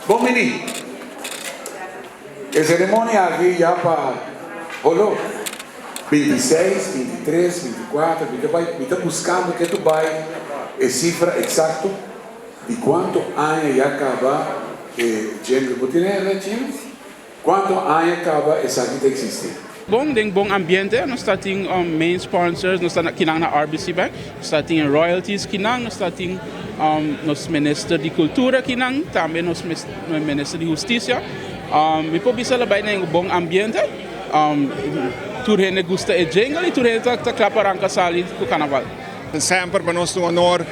Bom menino, a cerimônia aqui já para rolou 26, 23, 24, está buscando que tu vai a cifra exata de quanto anos já acaba Jungle Botinera, quanto anos acaba essa aqui existe. Bom, tem bom ambiente, nós temos main sponsors, nós temos kinang na RBC Bank, nós temos royalties kinang, nós temos nos ministro de cultura kinang, também nos ministro de justiça. Me pode bisa lebih neng bom ambiente, turhene gusta e jingle e turhene tá claparang kasali com carnaval. Sempre para nós um honor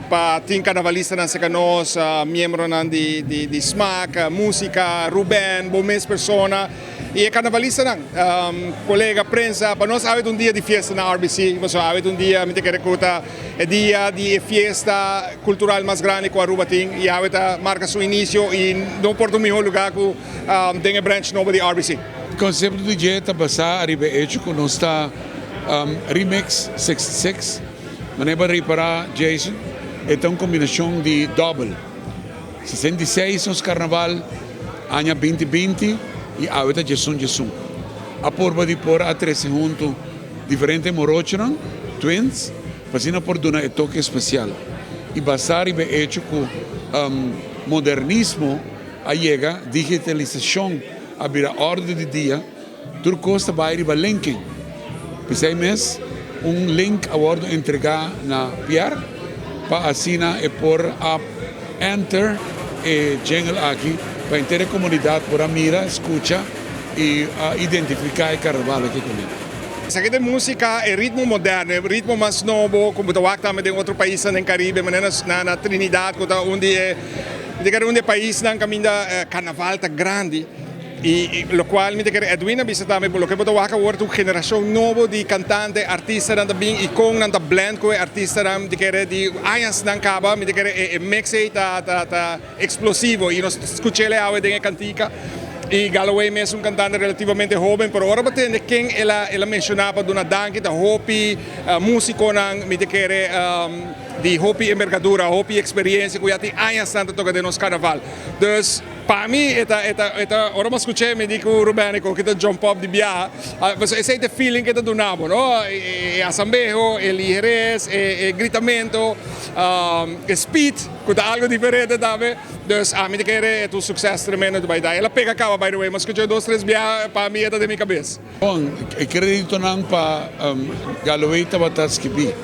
para ter carnavalista na seca nós, membro de SMAC, música, Ruben, boas pessoas. E carnavalista não, colega prensa, para nós há dia de festa na RBC, mas há dia, me quer recrutar, é dia de festa cultural mais grande que a Aruba tem, e há marca seu início e não porta o melhor lugar que tem a branch nova de RBC. O conceito do dia está passar a riba hecho com nós está Remix 66, maneira reparar Jason, é uma combinação de double, 66 nos carnaval, ano 2020, e a outra Jason. A porba de por a 13 junto diferente morochran, twins, fazendo por dar um toque especial. E basar e hecho com modernismo a chega, digitalização, a vir a ordem de dia, tudo custa vai riba linking. Pensei mês link a ordem entregar na PR para assinar e por a enter e jingle aqui para inteira comunidade por a mira, escuta e identificar o carnaval aqui comigo. Essa aqui é música, é ritmo moderno, é ritmo mais novo, como tu vai também em outro país no Caribe, mas na Trinidad, onde é um país na caminho carnaval tá grande. E lo qual mi dice Edwin bisa também pelo que botou waka work uma geração nova de cantante artista nanda bem e com nanda blend com artista nam de querer de anos não acaba mi dice é mix tá explosivo e nós escutei a de cantica e Galloway mesmo cantante relativamente jovem pero ora batendo quem ela mencionava de uma danke da Hopi músico nan mi dice de Hopi envergadura Hopi experiência que já tem anos tanto toca de nos carnaval dus para mim, ora mas escutei me dico Rubenico que tá jump up de biá, mas esse é o feeling que tá donavo, não? É assambejo, é ligeirez, é gritamento, é speed, que tá algo diferente também. Dus a mim quer é um sucesso tremendo do bairro. Ela pega acaba by the way, mas escutei 2, 3 biá para mim é da minha cabeça. Bom, acredito não para Galloway Tabataskibi,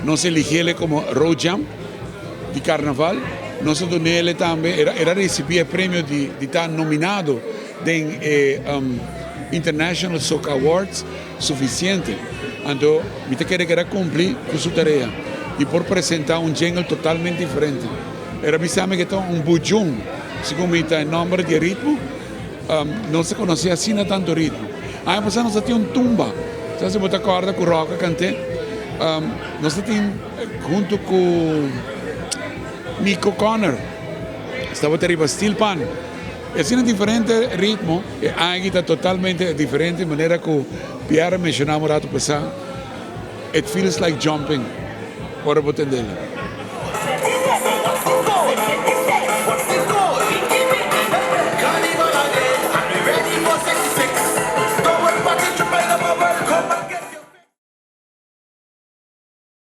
não se elige como road jam de carnaval. Nós nele também era receber o prêmio de estar nominado em International Soca Awards suficiente. Então, me queria cumprir com sua tarefa e por apresentar jingle totalmente diferente. Era pensar que está bujum, segundo está em nome de ritmo, não se conhecia assim tanto ritmo. Aí passamos nós tinha tumba, se você acorda com o rock cante, nós temos junto com Nico Connor, estava arriba Steel Pan. É assim diferente ritmo, e aqui está totalmente diferente, de maneira que o Pierre mencionava rato passado. It feels like jumping, ora vou entender.